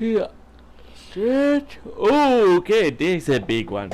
Yeah. Shit. Oh, okay. This is a big one.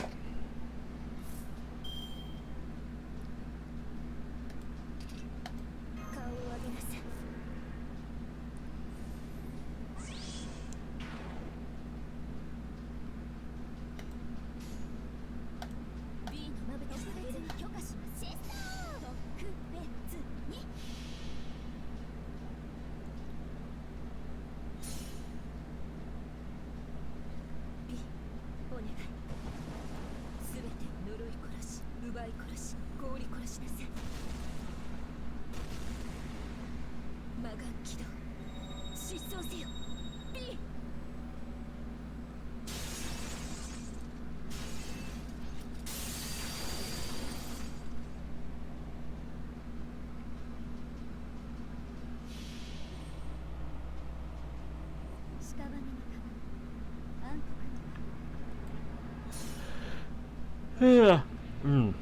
Yeah. Mm.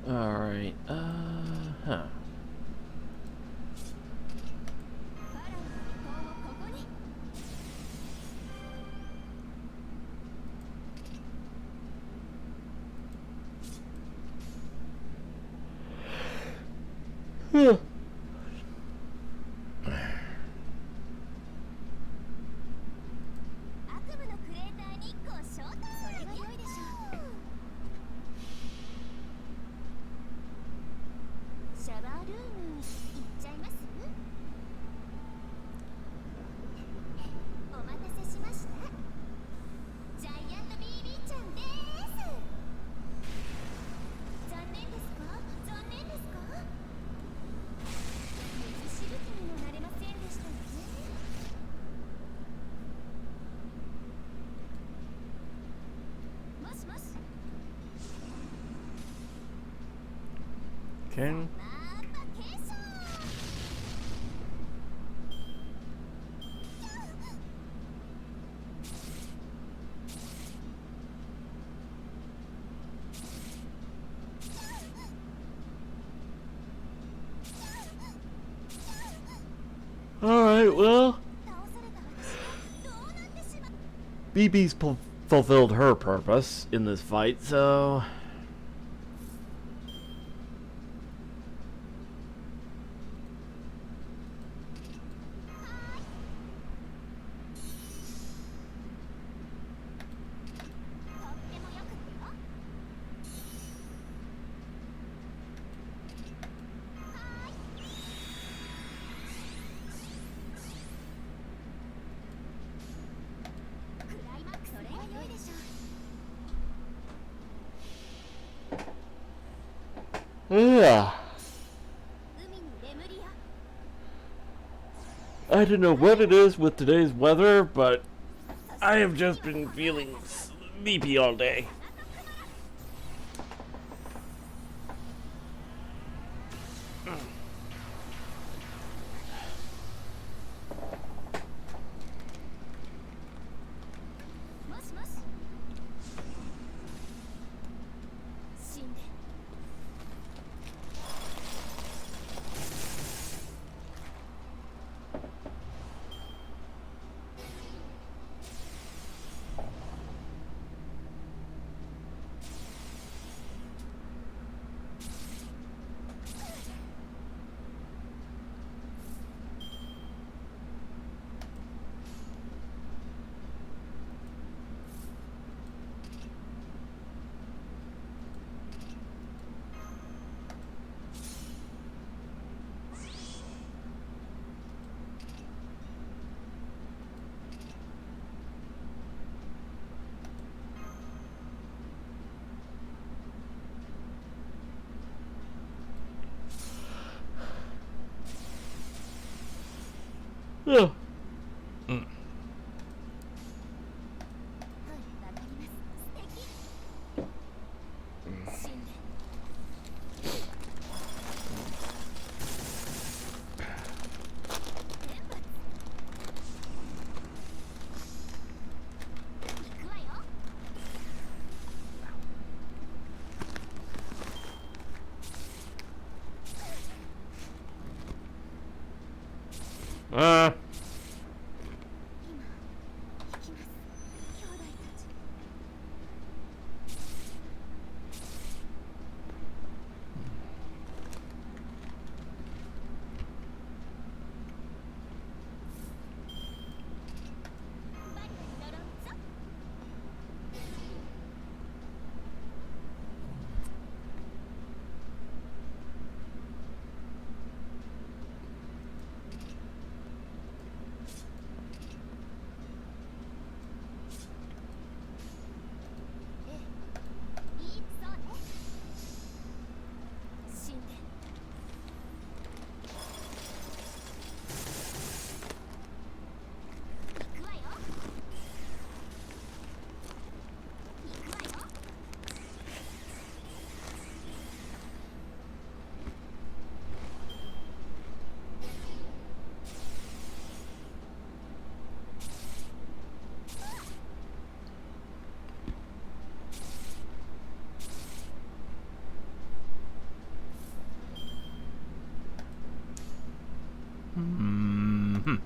All right. Huh. Yeah. Can. Alright, well, BB's fulfilled her purpose in this fight, so... Yeah. I don't know what it is with today's weather, but I have just been feeling sleepy all day. Ugh. Mm. Uh. Mm-hmm.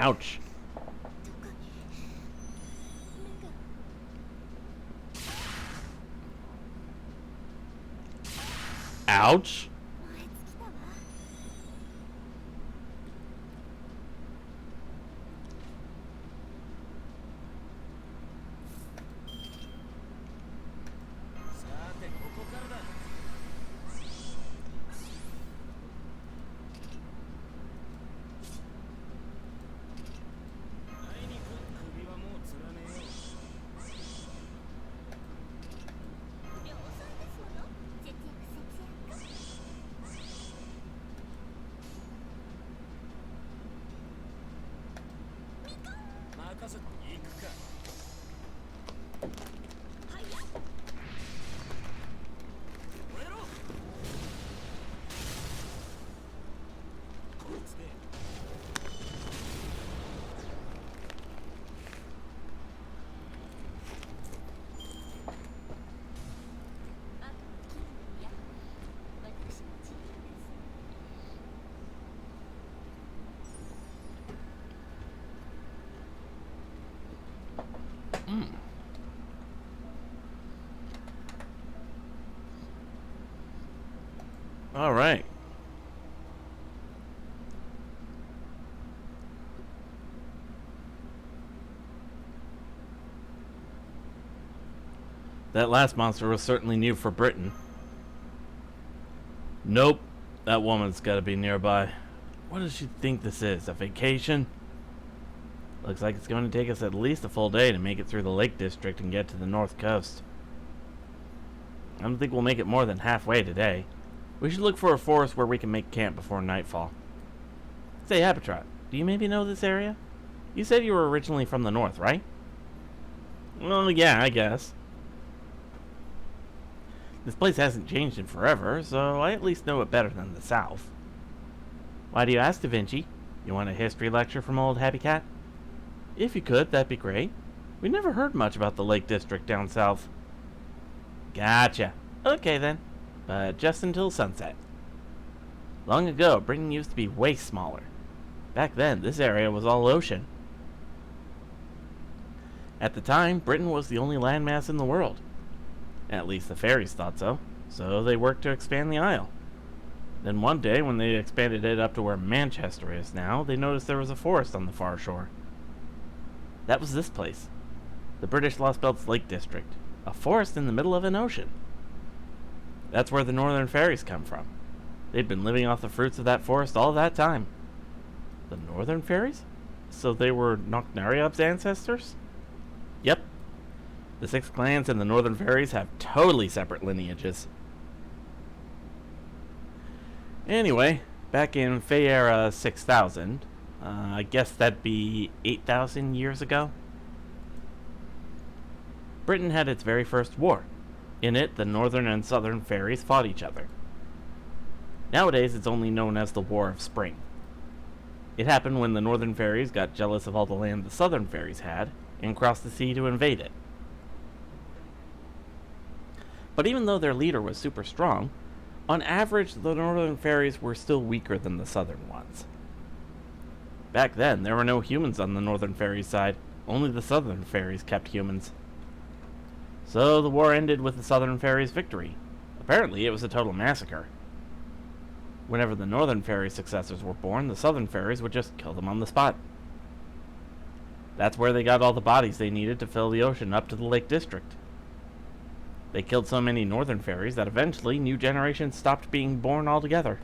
Ouch. Ouch. All right. That last monster was certainly new for Britain. Nope. That woman's gotta be nearby. What does she think this is? A vacation? Looks like it's going to take us at least a full day to make it through the Lake District and get to the North Coast. I don't think we'll make it more than halfway today. We should look for a forest where we can make camp before nightfall. Say, Habitrot, do you maybe know this area? You said you were originally from the north, right? Well, yeah, I guess. This place hasn't changed in forever, so I at least know it better than the south. Why do you ask, Da Vinci? You want a history lecture from old Happy Cat? If you could, that'd be great. We never heard much about the Lake District down south. Gotcha. Okay then. But just until sunset. Long ago, Britain used to be way smaller. Back then, this area was all ocean. At the time, Britain was the only landmass in the world. At least the fairies thought so, so they worked to expand the isle. Then one day, when they expanded it up to where Manchester is now, they noticed there was a forest on the far shore. That was this place, the British Lost Belts Lake District, a forest in the middle of an ocean. That's where the northern fairies come from. They'd been living off the fruits of that forest all that time. The northern fairies? So they were Knocknariab's ancestors? Yep. The 6 clans and the northern fairies have totally separate lineages. Anyway, back in FAE era 6000, I guess that'd be 8,000 years ago, Britain had its very first war. In it, the northern and southern fairies fought each other. Nowadays, it's only known as the War of Spring. It happened when the northern fairies got jealous of all the land the southern fairies had and crossed the sea to invade it. But even though their leader was super strong, on average, the northern fairies were still weaker than the southern ones. Back then, there were no humans on the northern fairies' side. Only the southern fairies kept humans. So the war ended with the southern fairies' victory. Apparently, it was a total massacre. Whenever the northern fairies' successors were born, the southern fairies would just kill them on the spot. That's where they got all the bodies they needed to fill the ocean up to the Lake District. They killed so many northern fairies that eventually new generations stopped being born altogether.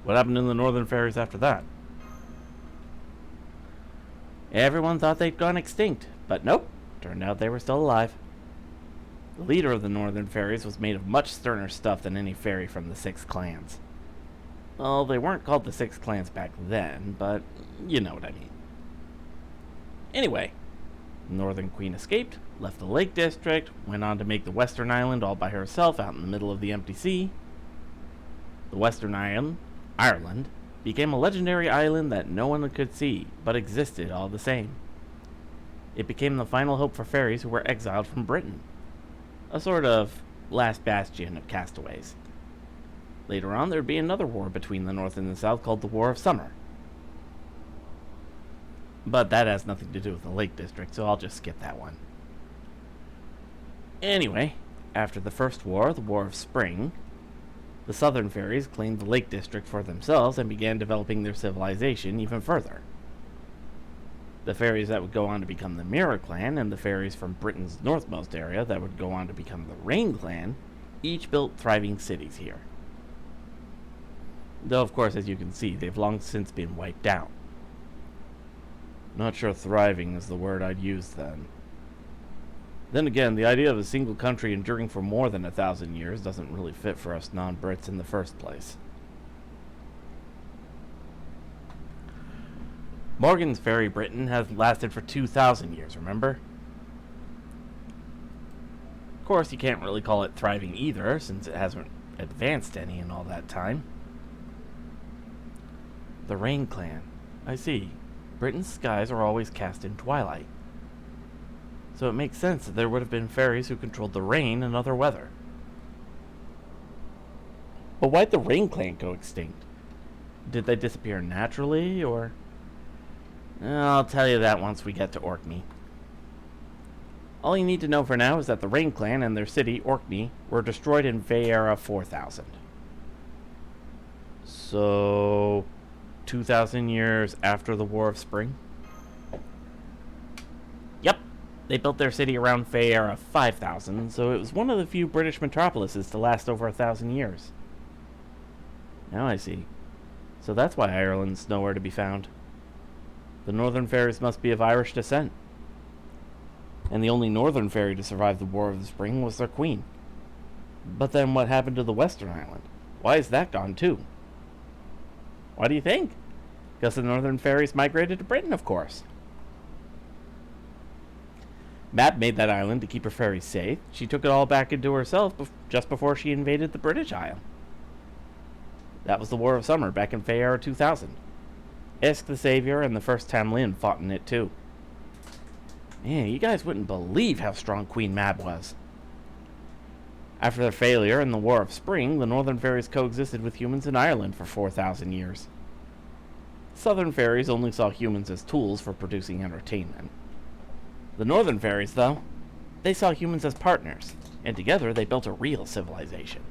What happened to the northern fairies after that? Everyone thought they'd gone extinct, but nope, turned out they were still alive. The leader of the northern fairies was made of much sterner stuff than any fairy from the 6 clans. Well, they weren't called the 6 clans back then, but you know what I mean. Anyway, the Northern Queen escaped, left the Lake District, went on to make the Western Island all by herself out in the middle of the empty sea. The Western Island, Ireland, became a legendary island that no one could see, but existed all the same. It became the final hope for fairies who were exiled from Britain. A sort of last bastion of castaways. Later on, there would be another war between the North and the South called the War of Summer. But that has nothing to do with the Lake District, so I'll just skip that one. Anyway, after the first war, the War of Spring, the southern fairies claimed the Lake District for themselves and began developing their civilization even further. The fairies that would go on to become the Mirror Clan and the fairies from Britain's northmost area that would go on to become the Rain Clan each built thriving cities here. Though, of course, as you can see, they've long since been wiped out. Not sure thriving is the word I'd use then. Then again, the idea of a single country enduring for more than 1,000 years doesn't really fit for us non-Brits in the first place. Morgan's Fairy Britain has lasted for 2,000 years, remember? Of course, you can't really call it thriving either, since it hasn't advanced any in all that time. The Rain Clan. I see. Britain's skies are always cast in twilight. So it makes sense that there would have been fairies who controlled the rain and other weather. But why'd the Rain Clan go extinct? Did they disappear naturally, or... I'll tell you that once we get to Orkney. All you need to know for now is that the Rain Clan and their city, Orkney, were destroyed in FAE era 4000. So... 2,000 years after the War of Spring? Yep, they built their city around FAE era 5000, so it was one of the few British metropolises to last over 1,000 years. Now I see. So that's why Ireland's nowhere to be found. The northern fairies must be of Irish descent. And the only northern fairy to survive the War of the Spring was their queen. But then what happened to the Western Island? Why is that gone too? Why do you think? Because the northern fairies migrated to Britain, of course. Mab made that island to keep her fairies safe. She took it all back into herself just before she invaded the British Isle. That was the War of Summer back in FAE era 2000. Esk the Savior and the First Tamlin fought in it too. Man, you guys wouldn't believe how strong Queen Mab was. After their failure in the War of Spring, the Northern Fairies coexisted with humans in Ireland for 4,000 years. Southern Fairies only saw humans as tools for producing entertainment. The Northern Fairies, though, they saw humans as partners, and together they built a real civilization.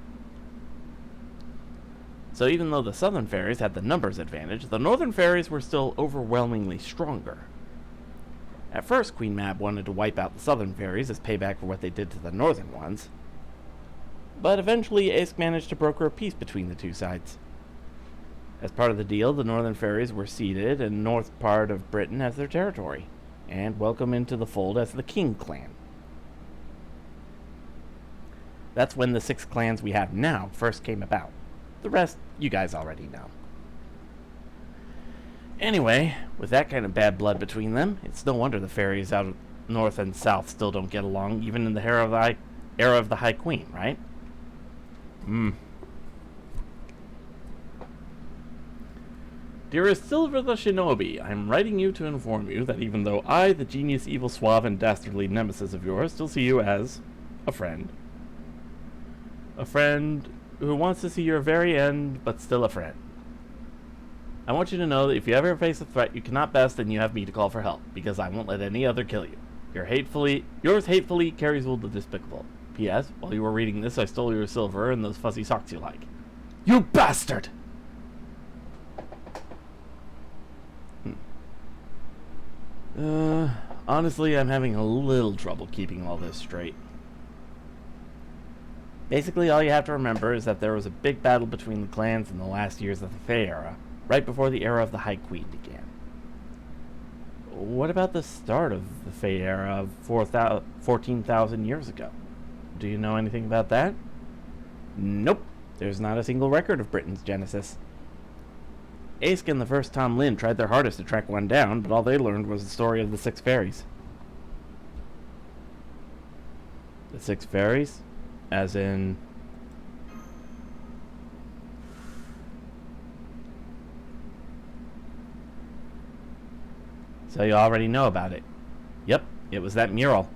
So even though the Southern Fairies had the numbers advantage, the Northern Fairies were still overwhelmingly stronger. At first, Queen Mab wanted to wipe out the Southern Fairies as payback for what they did to the Northern ones. But eventually, Ask managed to broker a peace between the two sides. As part of the deal, the Northern Fairies were ceded a north part of Britain as their territory, and welcomed into the fold as the King clan. That's when the 6 clans we have now first came about. The rest, you guys already know. Anyway, with that kind of bad blood between them, it's no wonder the fairies out of north and south still don't get along, even in the era of the High Queen, right? Dearest Silver the Shinobi, I'm writing you to inform you that even though I, the genius, evil, suave, and dastardly nemesis of yours, still see you as a friend who wants to see your very end, but still a friend. I want you to know that if you ever face a threat you cannot best, then you have me to call for help, because I won't let any other kill you. Yours hatefully, Carrieswold the Despicable. P.S. While you were reading this, I stole your silver and those fuzzy socks you like. You bastard! Honestly, I'm having a little trouble keeping all this straight. Basically, all you have to remember is that there was a big battle between the clans in the last years of the FAE era, right before the era of the High Queen began. What about the start of the FAE era of 14,000 years ago? Do you know anything about that? Nope. There's not a single record of Britain's genesis. Ask and the first Tom Lynn tried their hardest to track one down, but all they learned was the story of the 6 fairies. The 6 fairies? As in... So you already know about it. Yep, it was that mural.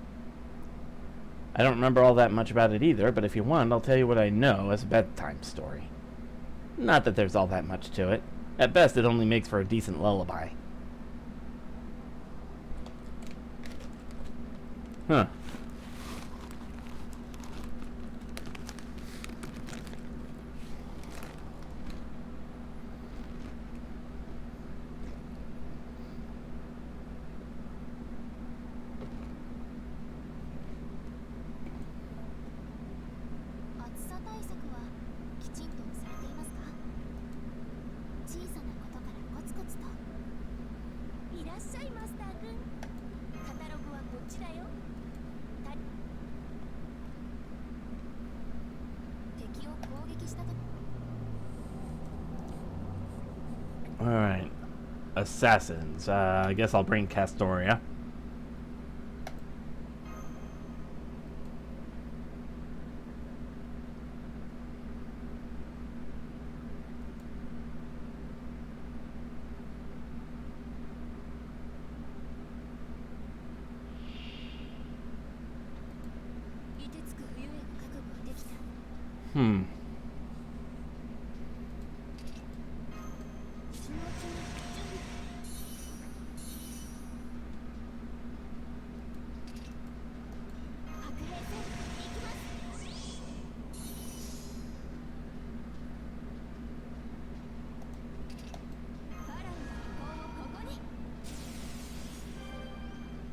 I don't remember all that much about it either, but if you want, I'll tell you what I know as a bedtime story. Not that there's all that much to it. At best, it only makes for a decent lullaby. Huh. Alright. Assassins. I guess I'll bring Castoria.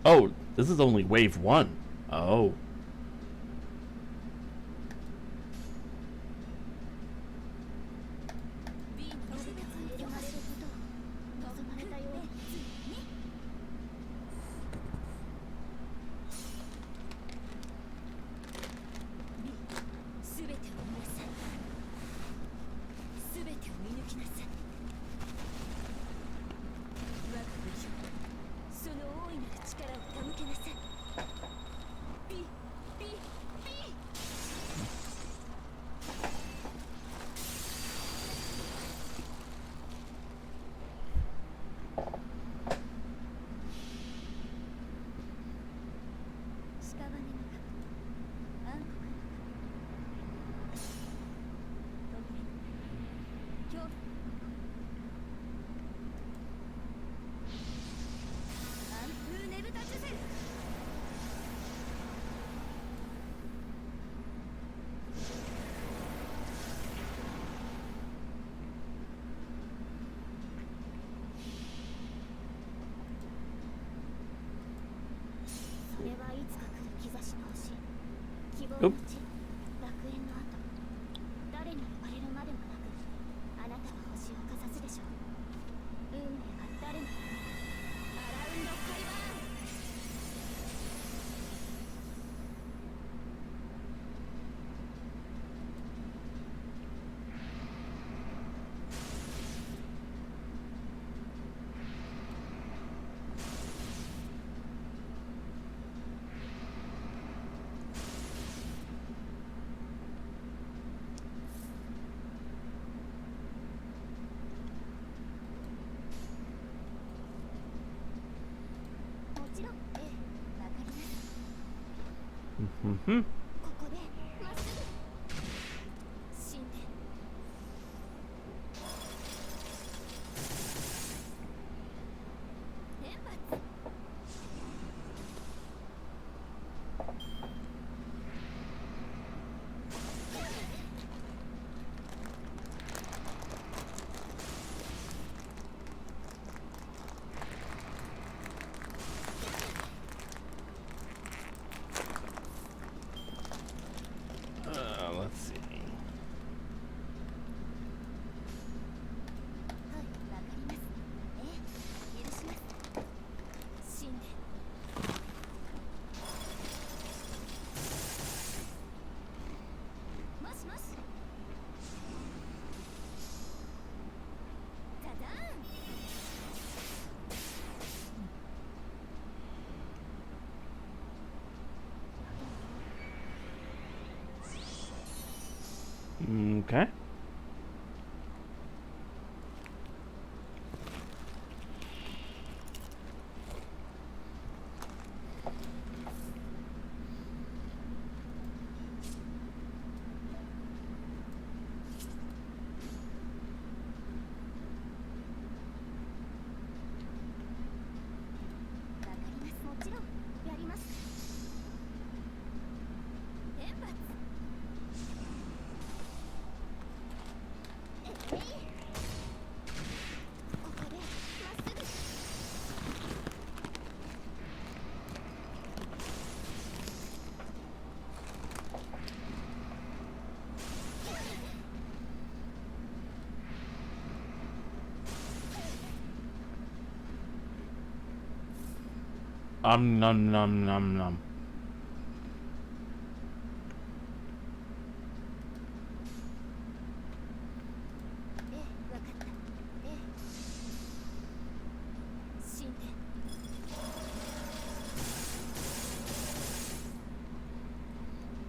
Oh, this is only wave 1. Oh. Mm-hmm. ここでまっすぐ神殿 Let's see. はい、わかります。許します。神殿。もしもし。ザザーン。Okay. Nom nom nom nom. わかった。神殿。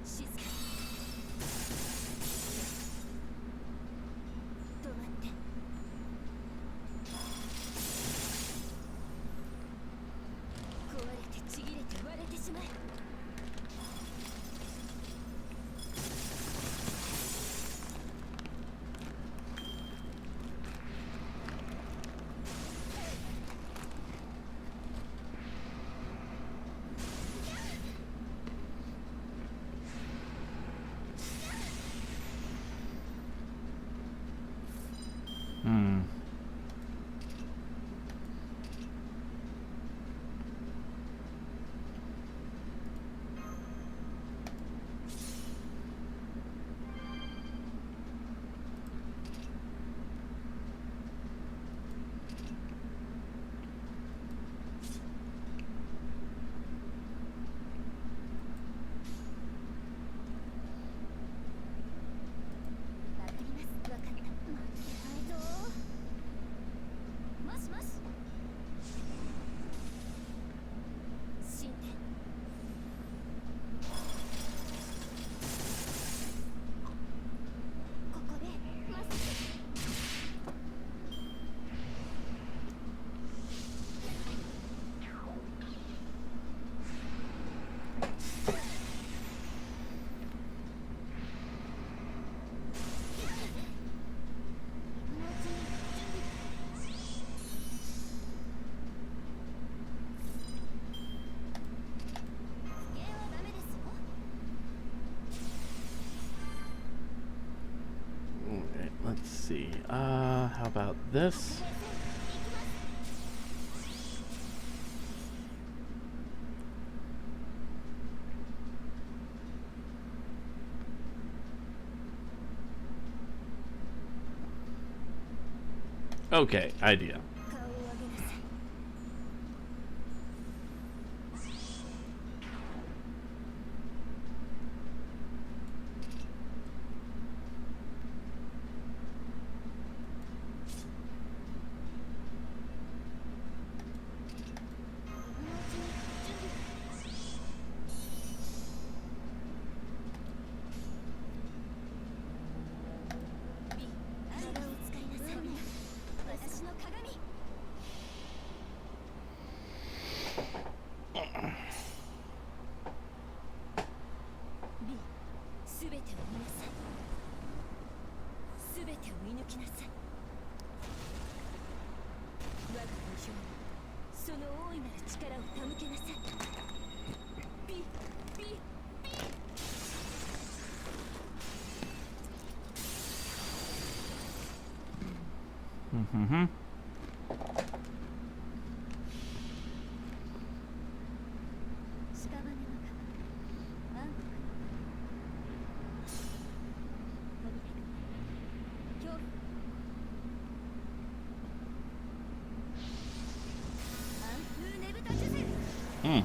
静かに。止まって。壊れてちぎれて割れてしまえ。Hmm. Alright, let's see. How about this? Okay, idea. 全てを見なさい。全てを見抜きなさい。我が無表にその大いなる力を手向けなさい。ビビビ。ふんふん。屍の中暗黒の飛び出る恐怖。暗風ねぶた受精。うん。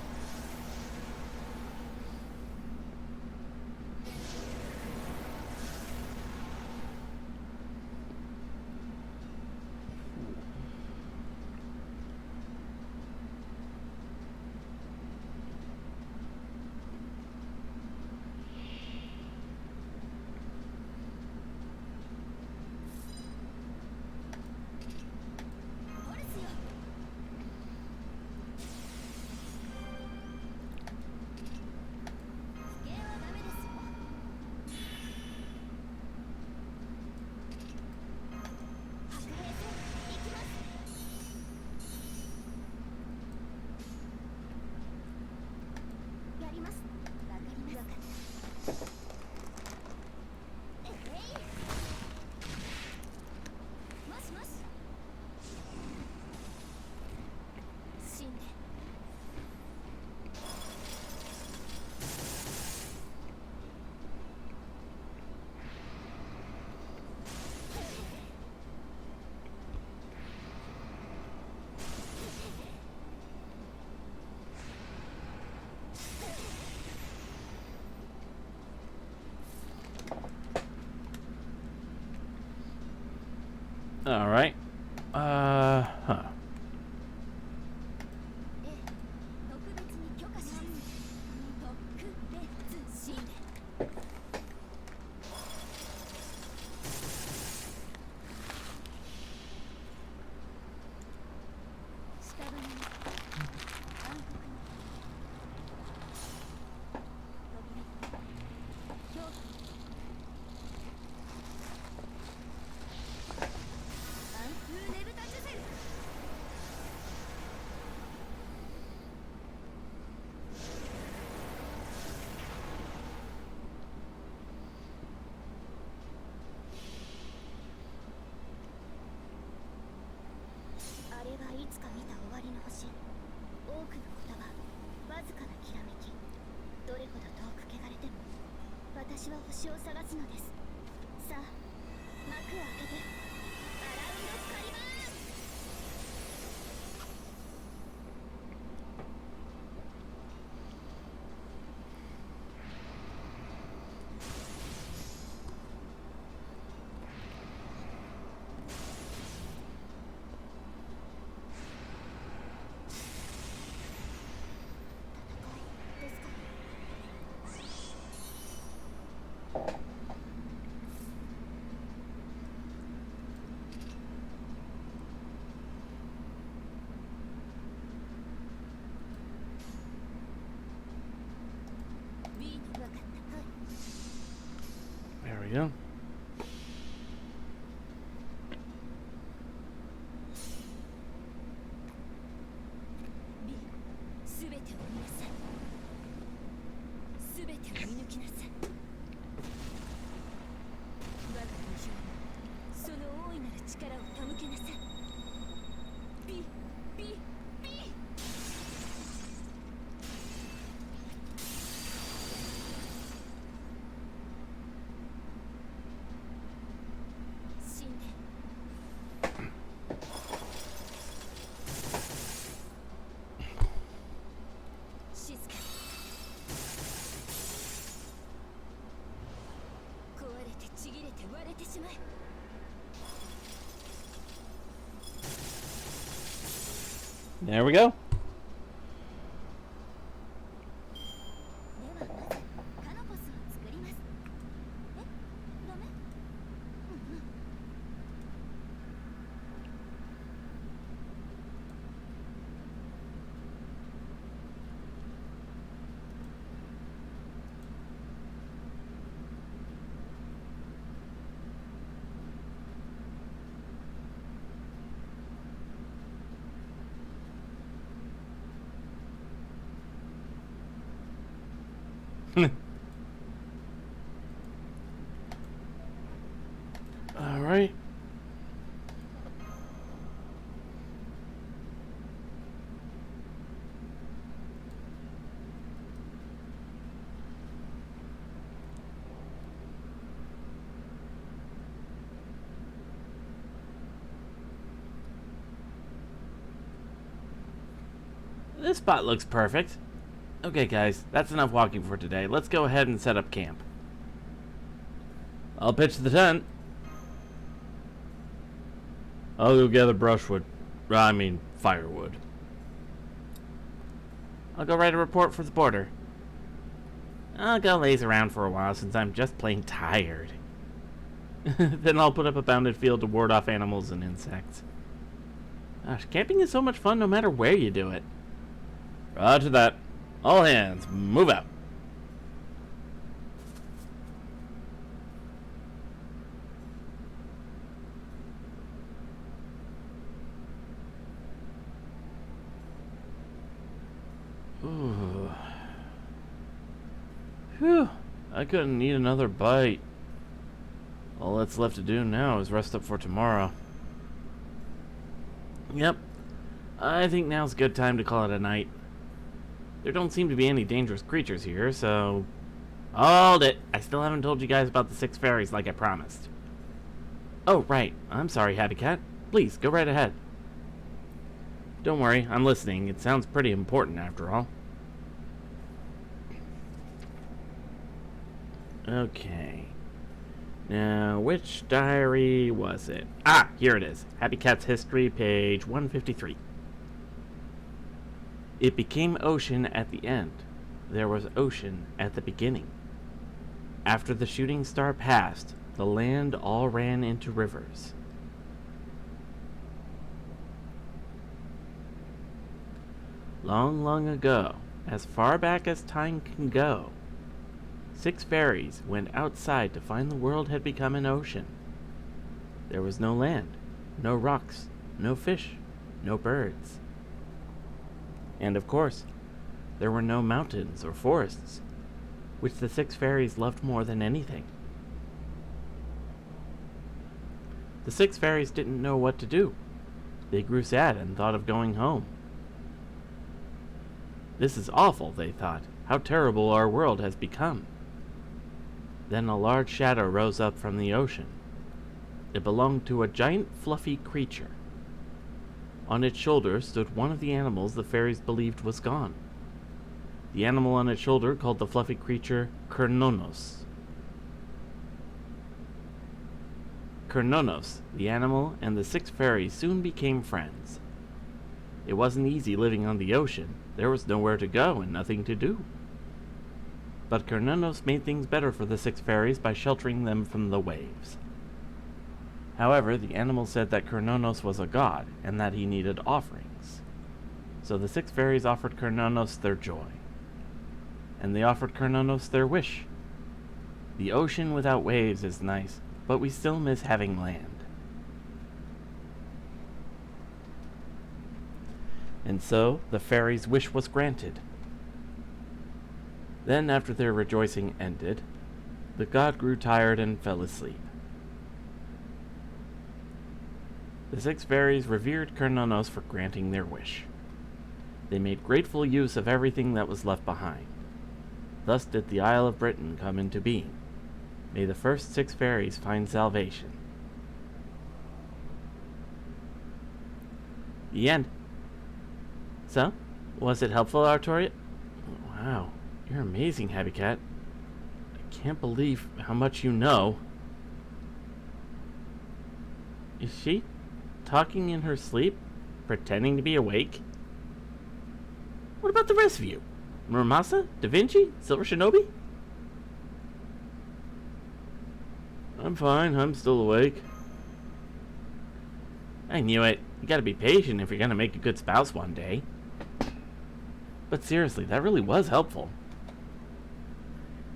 ホルスよ。不敬はダメですよ。白兵戦行きます。やります。わかります。わかった。えい。もしもし。死んで。All right. Huh. ええ、特別に許可します。特別死んで。屍の中暗黒の飛び出る恐怖。暗風ねぶた受精。あれがいつか見た終わりの星。多くの言葉、わずかなきらめき。どれほど遠く汚れても私は星を探すのです。さあ幕を開けてアラウンドスカイバーン。戦いですか。B の分かった。はい。 There we go. B すべてを見なさい。すべてを見抜きなさい。我が無情にその大いなる力を手向けなさい。B B B。死んで。静かに。壊れてちぎれて割れてしまえ。 There we go. ではまずカノポスを作ります。え、ダメ？うんうん。Alright. This spot looks perfect. Okay, guys, that's enough walking for today. Let's go ahead and set up camp. I'll pitch the tent. I'll go gather brushwood. I mean, firewood. I'll go write a report for the border. I'll go laze around for a while since I'm just plain tired. Then I'll put up a bounded field to ward off animals and insects. Gosh, camping is so much fun no matter where you do it. Roger that. All hands, move out. Ooh. Phew, I couldn't eat another bite. All that's left to do now is rest up for tomorrow. Yep, I think now's a good time to call it a night. There don't seem to be any dangerous creatures here, so... Hold it! I still haven't told you guys about the 6 fairies like I promised. Oh, right. I'm sorry, Happy Cat. Please, go right ahead. Don't worry, I'm listening. It sounds pretty important after all. Okay. Now, which diary was it? Ah, here it is. Happy Cat's History, page 153. It became ocean at the end. There was ocean at the beginning. After the shooting star passed, the land all ran into rivers. Long, long ago, as far back as time can go, 6 fairies went outside to find the world had become an ocean. There was no land, no rocks, no fish, no birds. And of course, there were no mountains or forests, which the 6 fairies loved more than anything. The 6 fairies didn't know what to do. They grew sad and thought of going home. This is awful, they thought. How terrible our world has become. Then a large shadow rose up from the ocean. It belonged to a giant fluffy creature. On its shoulder stood one of the animals the fairies believed was gone. The animal on its shoulder called the fluffy creature Kernonos. Kernonos, the animal, and the 6 fairies soon became friends. It wasn't easy living on the ocean. There was nowhere to go and nothing to do. But Kernonos made things better for the 6 fairies by sheltering them from the waves. However, the animal said that Kernonos was a god, and that he needed offerings. So the 6 fairies offered Kernonos their joy. And they offered Kernonos their wish. The ocean without waves is nice, but we still miss having land. And so, the fairies' wish was granted. Then, after their rejoicing ended, the god grew tired and fell asleep. The 6 fairies revered Kernonos for granting their wish. They made grateful use of everything that was left behind. Thus did the Isle of Britain come into being. May the first 6 fairies find salvation. The end. So, was it helpful, Artoriet? Wow, you're amazing, Happy Cat. I can't believe how much you know. Is she talking in her sleep? Pretending to be awake? What about the rest of you? Muramasa? Da Vinci? Silver Shinobi? I'm fine, I'm still awake. I knew it. You gotta be patient if you're gonna make a good spouse one day. But seriously, that really was helpful.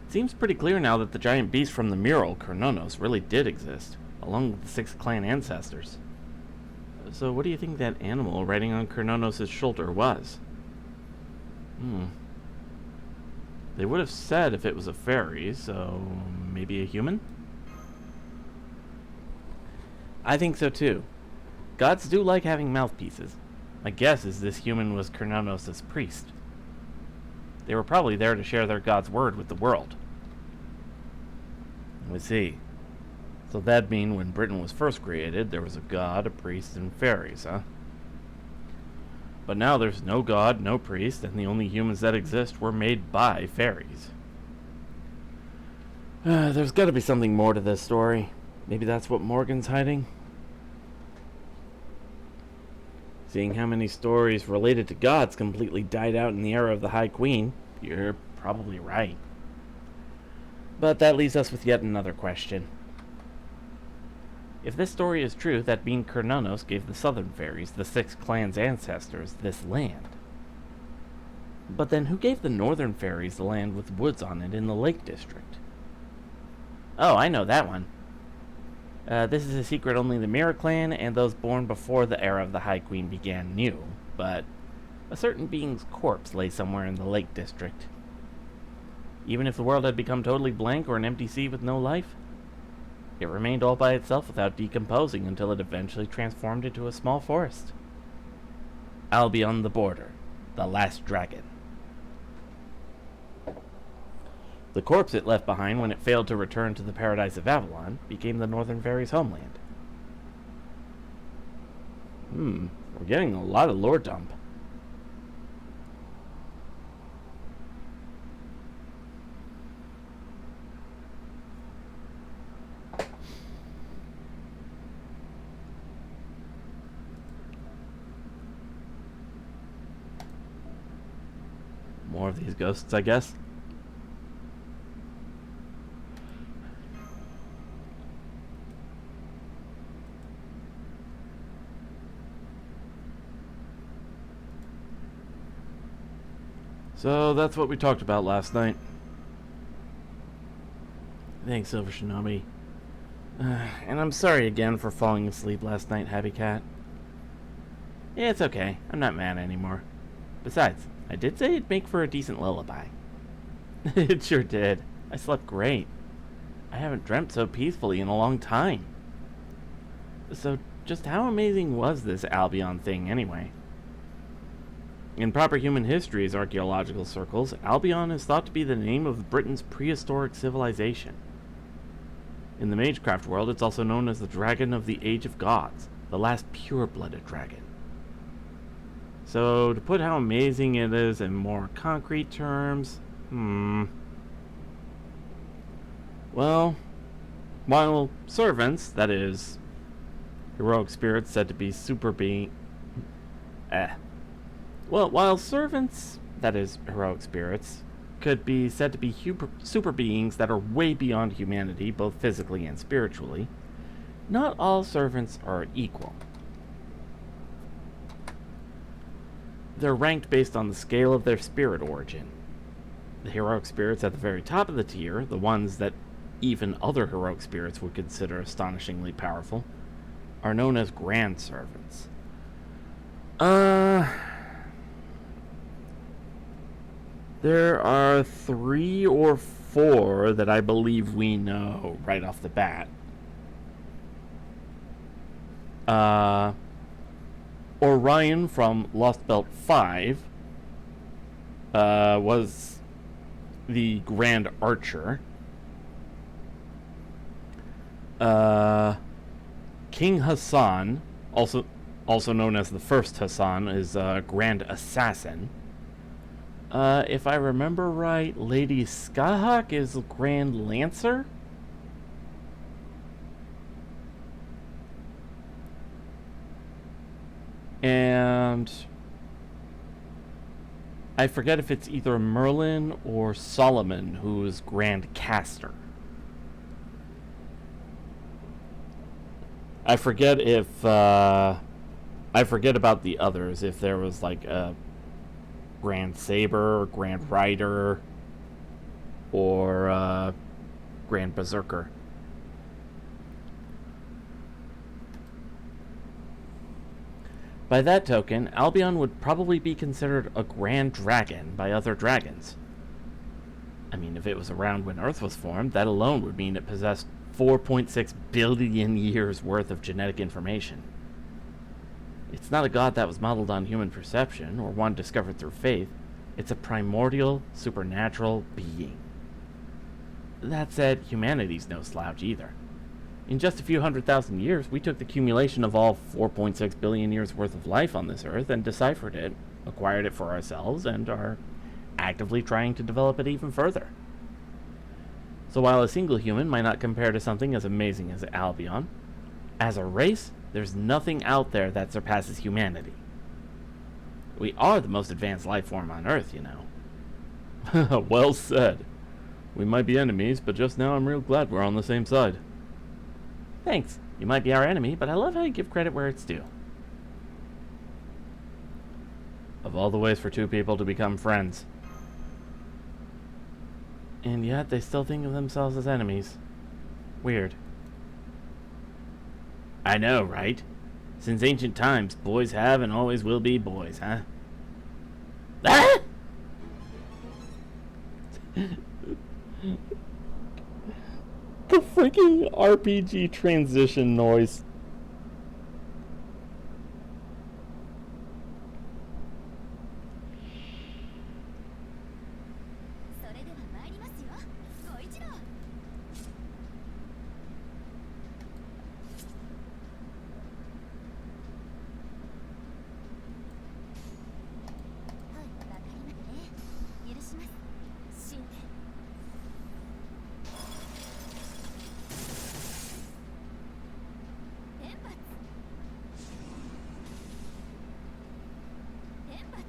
It seems pretty clear now that the giant beast from the mural, Kernonos, really did exist, along with the 6 clan ancestors. So what do you think that animal riding on Kernonos' shoulder was? They would have said if it was a fairy, so maybe a human? I think so too. Gods do like having mouthpieces. My guess is this human was Kernonos' priest. They were probably there to share their god's word with the world. We see. So that'd mean when Britain was first created, there was a god, a priest, and fairies, huh? But now there's no god, no priest, and the only humans that exist were made by fairies. There's gotta be something more to this story. Maybe that's what Morgan's hiding? Seeing how many stories related to gods completely died out in the era of the High Queen, you're probably right. But that leaves us with yet another question. If this story is true, that means Kernonos gave the southern fairies, the 6 clans' ancestors, this land. But then who gave the northern fairies the land with woods on it in the Lake District? Oh, I know that one. This is a secret only the Mirror Clan and those born before the era of the High Queen began knew, but a certain being's corpse lay somewhere in the Lake District. Even if the world had become totally blank or an empty sea with no life, it remained all by itself without decomposing until it eventually transformed into a small forest. Albion the Border, the last dragon. The corpse it left behind when it failed to return to the paradise of Avalon became the Northern Fairies' homeland. We're getting a lot of lore dump. More of these ghosts, I guess. So that's what we talked about last night. Thanks, Silver Shinobi. And I'm sorry again for falling asleep last night, Happy Cat. Yeah, it's okay. I'm not mad anymore. Besides, I did say it'd make for a decent lullaby. It sure did. I slept great. I haven't dreamt so peacefully in a long time. So, just how amazing was this Albion thing anyway? In proper human history's archaeological circles, Albion is thought to be the name of Britain's prehistoric civilization. In the Magecraft world, it's also known as the Dragon of the Age of Gods, the last pure-blooded dragon. So, to put how amazing it is in more concrete terms, well, while servants, that is, heroic spirits said to be while servants, that is, heroic spirits, could be said to be super beings that are way beyond humanity, both physically and spiritually, not all servants are equal. They're ranked based on the scale of their spirit origin. The heroic spirits at the very top of the tier, the ones that even other heroic spirits would consider astonishingly powerful, are known as grand servants. There are 3 or 4 that I believe we know right off the bat. Orion from Lost Belt 5 was the Grand Archer. King Hassan, also known as the First Hassan, is Grand Assassin. If I remember right, Lady Skahawk is Grand Lancer? And I forget if it's either Merlin or Solomon who is Grand Caster. I forget about the others, if there was like a Grand Saber, or Grand Rider, or Grand Berserker. By that token, Albion would probably be considered a Grand Dragon by other dragons. I mean, if it was around when Earth was formed, that alone would mean it possessed 4.6 billion years worth of genetic information. It's not a god that was modeled on human perception or one discovered through faith. It's a primordial, supernatural being. That said, humanity's no slouch either. In just a few 100,000 years, we took the accumulation of all 4.6 billion years worth of life on this Earth and deciphered it, acquired it for ourselves, and are actively trying to develop it even further. So while a single human might not compare to something as amazing as Albion, as a race, there's nothing out there that surpasses humanity. We are the most advanced life form on Earth, you know. Well said. We might be enemies, but just now I'm real glad we're on the same side. Thanks. You might be our enemy, but I love how you give credit where it's due. Of all the ways for two people to become friends. And yet they still think of themselves as enemies. Weird. I know, right? Since ancient times, boys have and always will be boys, huh? Ah! The freaking RPG transition noise. それでは参りますよ。ご一同。はい、わかりますね。許します。神殿。天罰。天罰。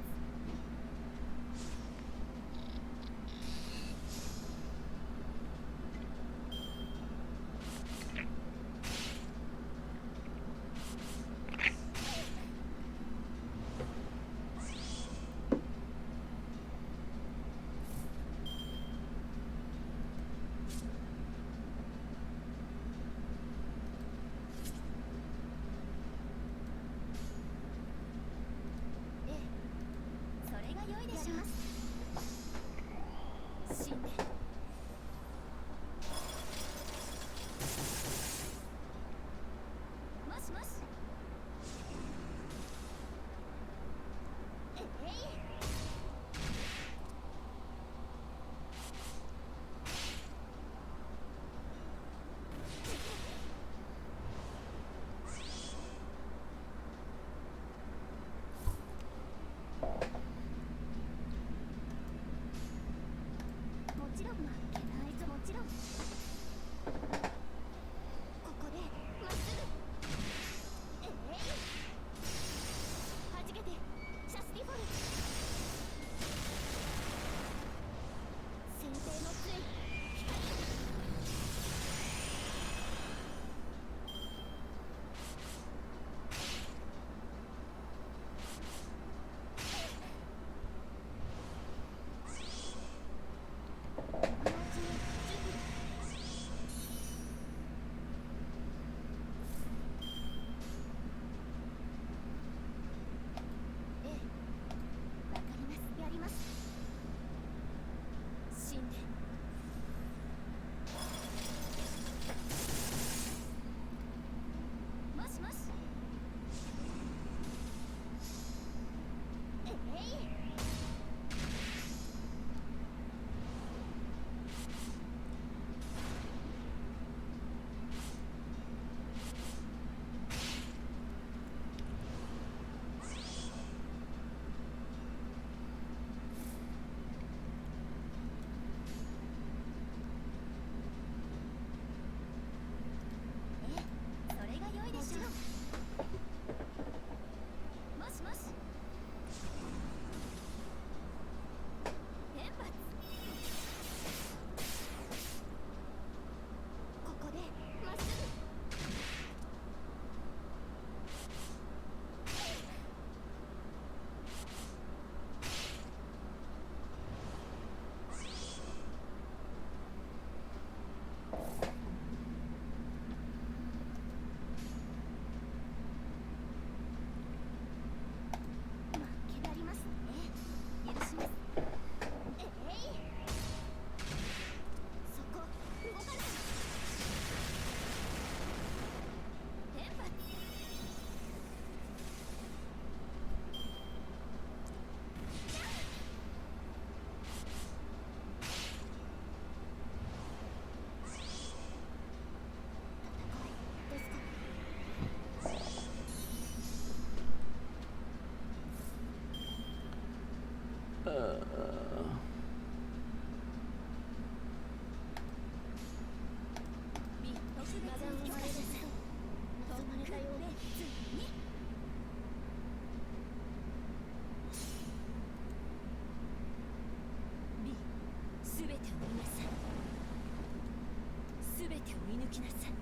きなさい。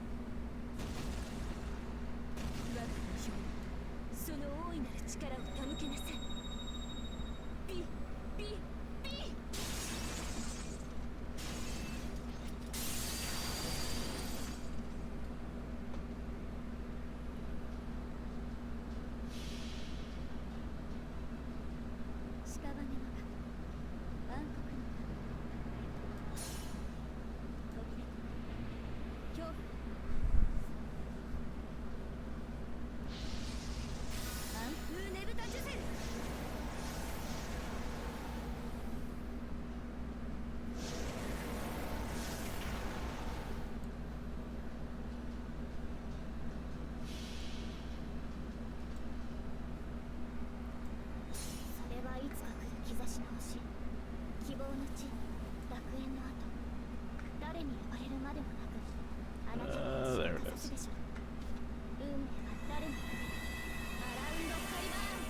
我が代表にその大いなる力を手向けなさい。ビビビ屍の間暗黒の扉恐怖暗風ねぶた術。それはいつか来る兆しの星、希望の地、楽園の後、誰に呼ばれるまでもなくあなたの地をかざすでしょう。運命は誰のために。アラウンドカリバーン。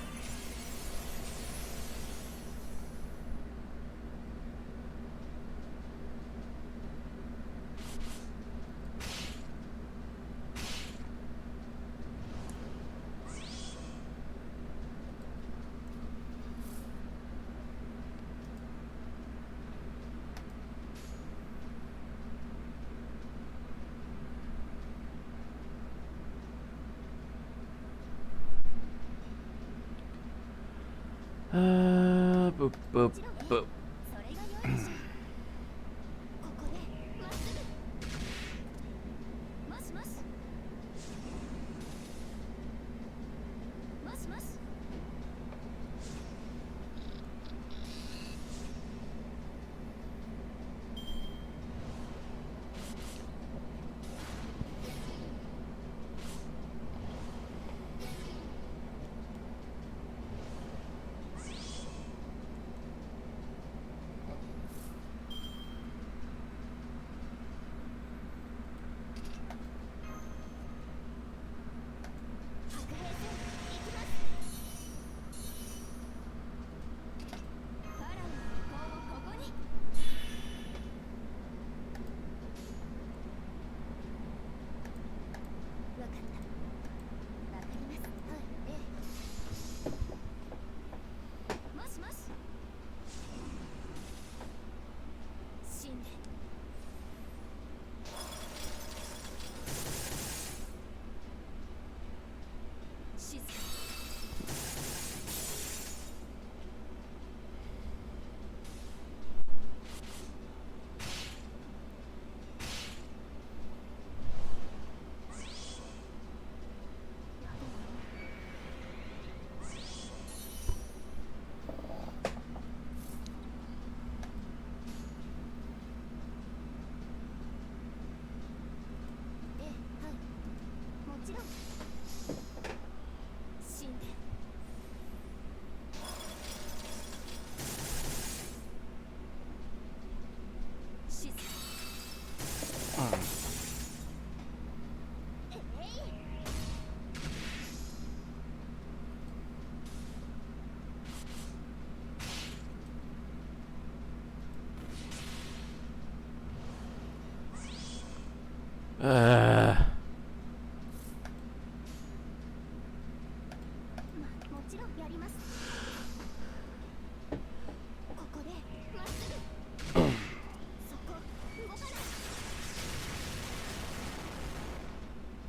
Boop, boop, boop. それが良いでしょう。ここでまっすぐ。もしもし。もしもし。白兵戦行きます。ファラオの意向をここに。わかった。わかります。はい、ええ。もしもし。死んで。静かに。ええ、はい。もちろん。死んで。静かに。えい。もちろんやります。ここでまっすぐ。そこ動かない。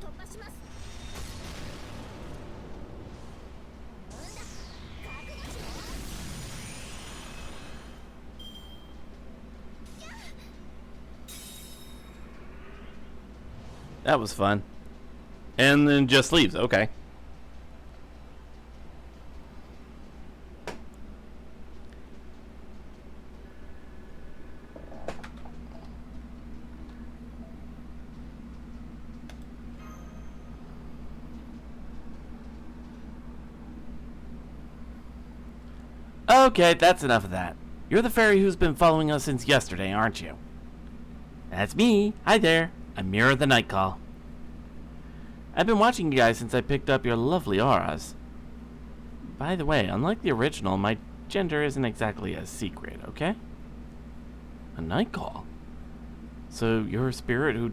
突破します。なんだ、覚悟しろ。That was fun. And then just leaves. Okay. Okay, that's enough of that. You're the fairy who's been following us since yesterday, aren't you? That's me. Hi there. I'm Mirror the Nightcall. I've been watching you guys since I picked up your lovely auras. By the way, unlike the original, my gender isn't exactly a secret, okay? A Nightcall? So you're a spirit who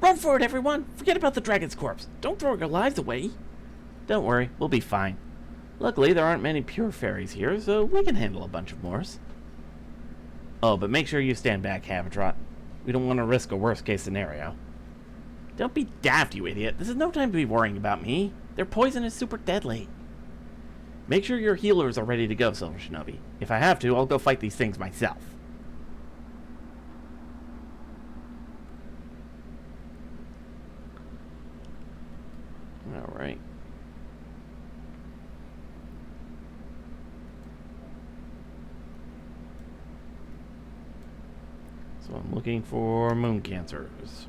Run for it, everyone! Forget about the dragon's corpse. Don't throw your lives away. Don't worry, we'll be fine. Luckily, there aren't many pure fairies here, so we can handle a bunch of Moors. Oh, but make sure you stand back, Havitrot. We don't want to risk a worst-case scenario. Don't be daft, you idiot. This is no time to be worrying about me. Their poison is super deadly. Make sure your healers are ready to go, Silver Shinobi. If I have to, I'll go fight these things myself. Alright. So I'm looking for moon cancers.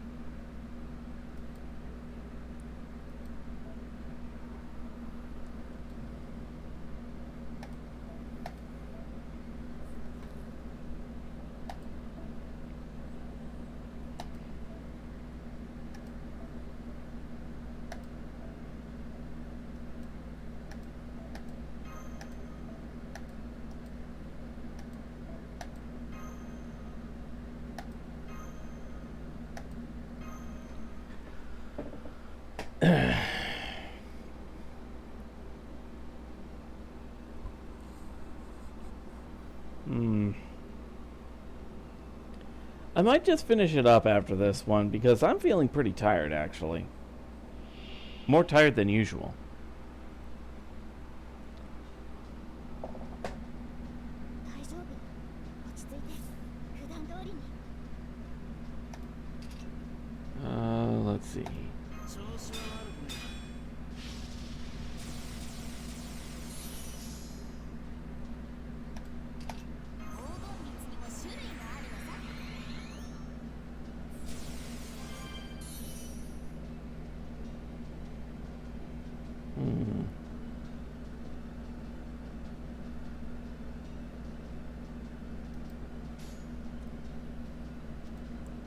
I might just finish it up after this one because I'm feeling pretty tired, actually. More tired than usual. 大丈夫。落ち着いて。普段通りに。Let's see. 調子は悪くねえ。黄金律にも種類があるのさ。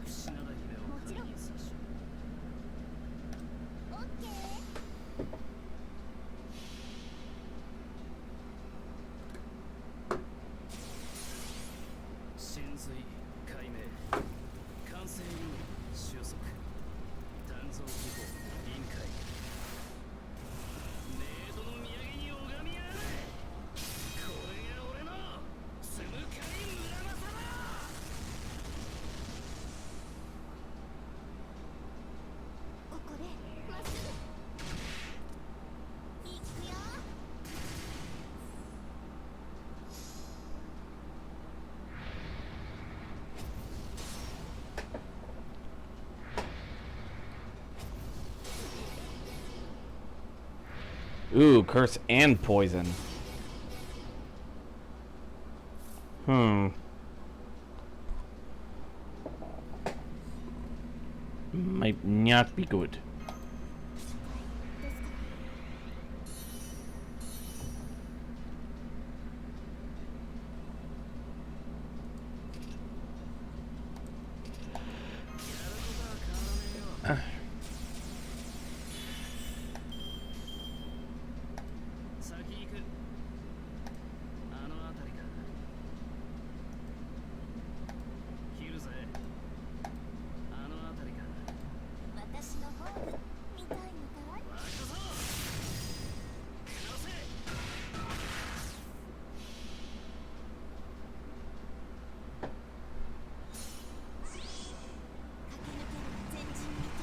櫛名田姫をクリニースしオッケー。神髄解明完成流収束鍛造技法臨界メイドの土産に拝みやがれ。これが俺のスムカイ村正だ。ここでまっすぐ。行くよ。Ooh, curse and poison. Might not be good. ですか。やることは変わらねえよ。先行く。あの辺りか。切るぜ。あの辺りか。私の方が見たいのかい？任そう。殺せ。駆け抜ける前人未到。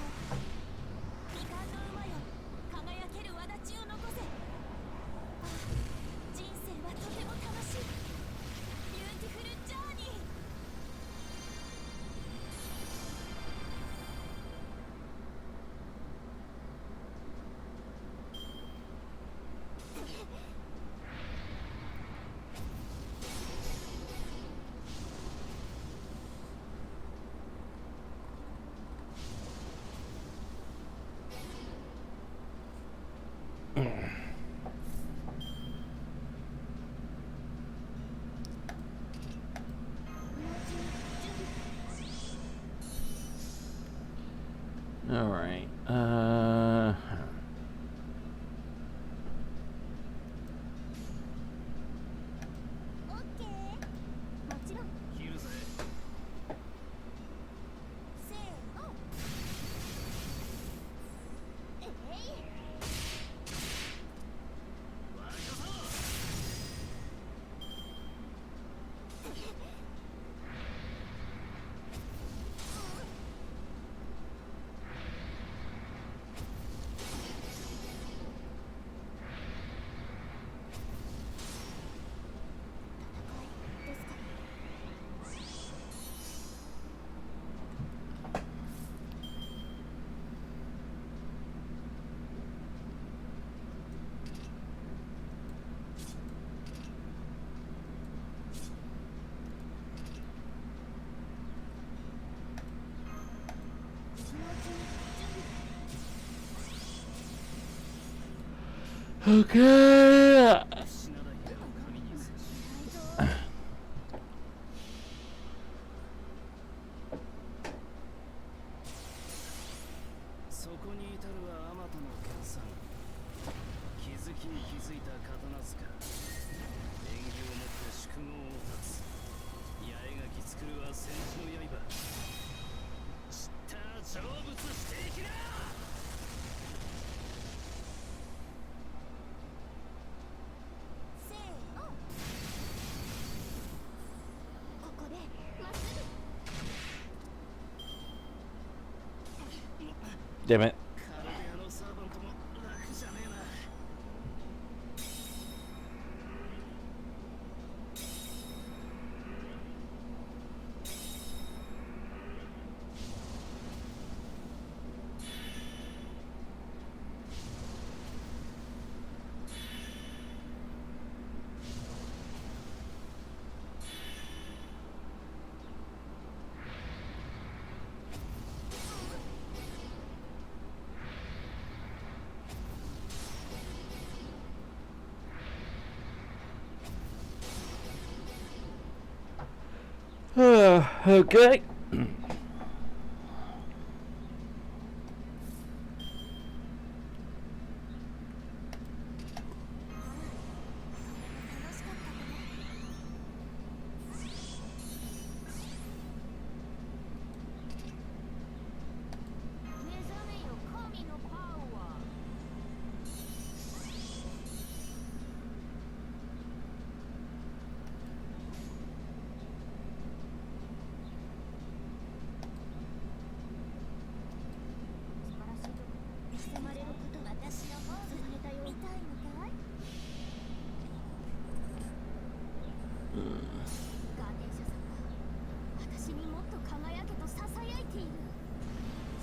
未完の馬よ、輝ける轍を残せ。ああ、人生はとても楽しい。ビューティフルジャーニー。Alright. オッケー。もちろん。切るぜ。せーの。Okay. 死なない矢を神にする。そこに至るはあまたの研鑽。気づきに気づいた刀塚。縁起をもって宿業を立つ。八重垣作るは戦士の刃。知った成仏していきな。せーの。ここでまっすぐ。 Damn it. カルデアのサーバントも楽じゃねえな。Okay. 楽しかったね。目覚めよ神のパワー。素晴らしいと見せまれることが私の方がれたよ。見たいのかい？ガーデン社さんが私にもっと輝けとささやいている。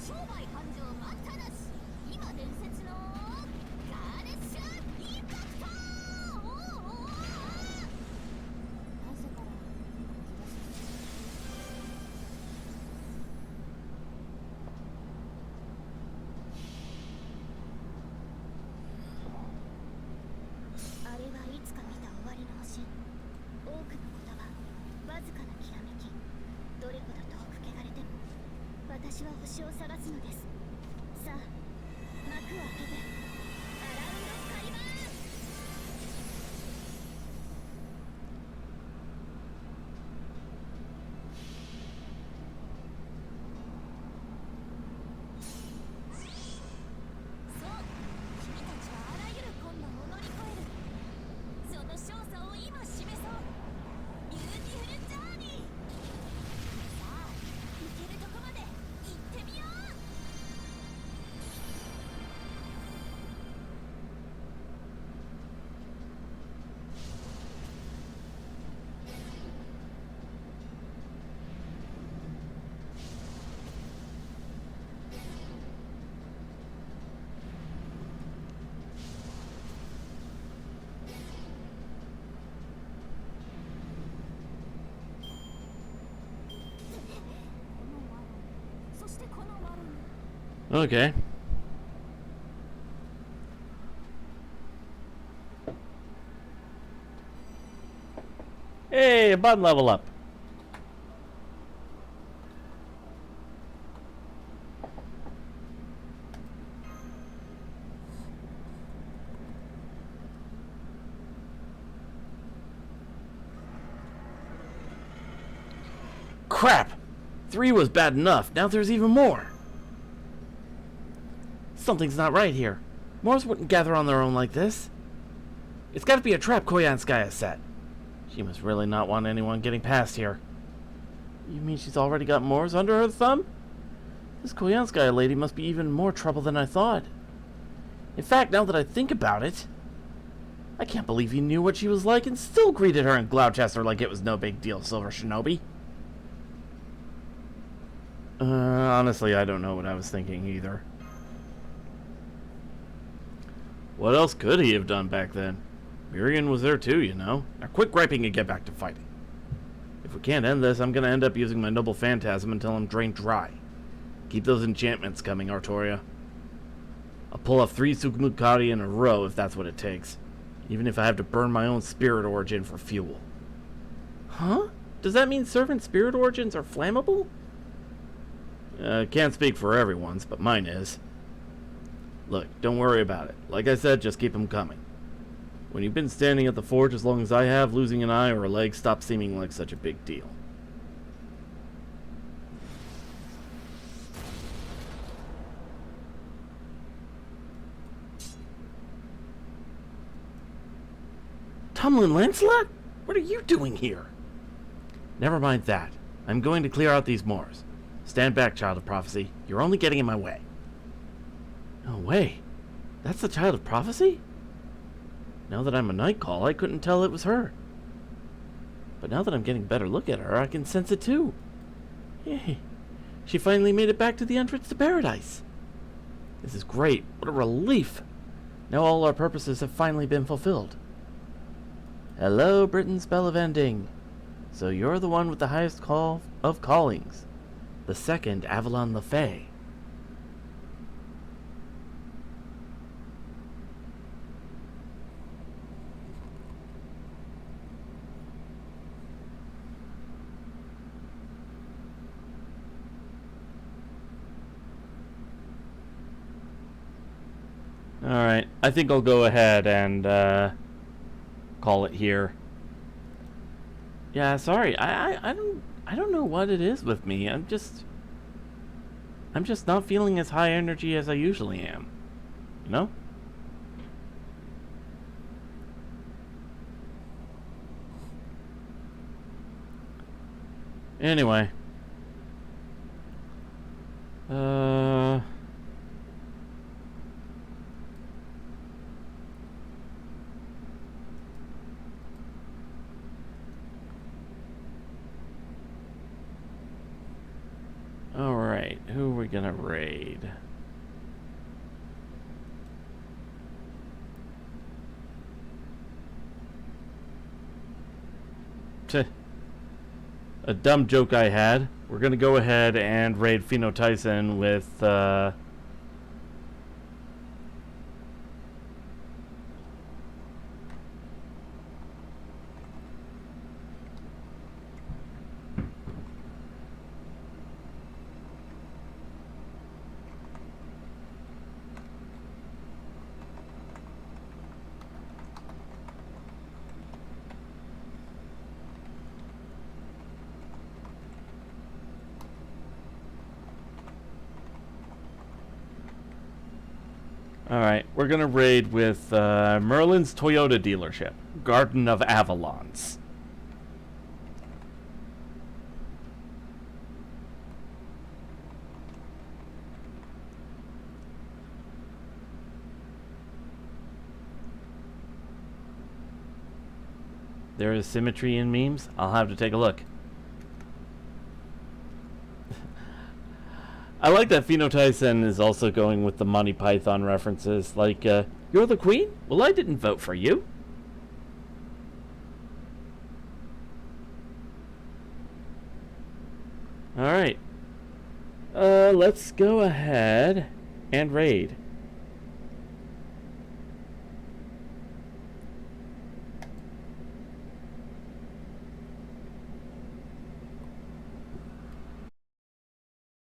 商売繁盛待ったなし。今伝説のガーデン社インパクト。おおおお。なぜから気がする。あれはいつか見た終わりの星。多くの言葉、わずかなきらめき。どれほど遠く汚れても私は星を探すのです。さあ幕を開けてアラウンドスカイバーン。そう、君たちはあらゆる困難を乗り越える。その少佐を今示そう。ビューティフルジャーニー。さあ行けるとこまで行ってみよう。そしてこの丸に Okay. Hey, button level up. Crap! 3 was bad enough. Now there's even more. Something's not right here. Moors wouldn't gather on their own like this. It's got to be a trap Koyanskaya set. She must really not want anyone getting past here. You mean she's already got Moors under her thumb? This Koyanskaya lady must be even more trouble than I thought. In fact, now that I think about it, I can't believe you knew what she was like and still greeted her in Gloucester like it was no big deal, Silver Shinobi. Honestly, I don't know what I was thinking either. What else could he have done back then? Miriam was there too, you know. Now quit griping and get back to fighting. If we can't end this, I'm gonna end up using my noble phantasm until I'm drained dry. Keep those enchantments coming, Artoria. I'll pull off 3 Sukmukari in a row if that's what it takes. Even if I have to burn my own spirit origin for fuel. Huh? Does that mean servant spirit origins are flammable? Can't speak for everyone's, but mine is. Look, don't worry about it. Like I said, just keep them coming. When you've been standing at the forge as long as I have, losing an eye or a leg stops seeming like such a big deal. Tumlin Lancelot? What are you doing here? Never mind that. I'm going to clear out these moors. Stand back, Child of Prophecy. You're only getting in my way. No way. That's the Child of Prophecy? Now that I'm a night call, I couldn't tell it was her. But now that I'm getting a better look at her, I can sense it too. Yay. She finally made it back to the entrance to paradise. This is great. What a relief. Now all our purposes have finally been fulfilled. Hello, Britain's Spell of Ending. So you're the one with the highest call of callings. The second AVALON the FAE. Alright, I think I'll go ahead and call it here. Yeah, sorry, I don't know what it is with me. I'm just not feeling as high energy as I usually am. You know? Anyway. Alright, who are we gonna raid? A dumb joke I had. We're gonna go ahead and raid Pheno Tyson with Alright, we're gonna raid with Merlin's Toyota dealership, Garden of Avalons. There is symmetry in memes? I'll have to take a look. I like that Pheno Tyson is also going with the Monty Python references, like, you're the queen? Well, I didn't vote for you. Alright. Let's go ahead and raid.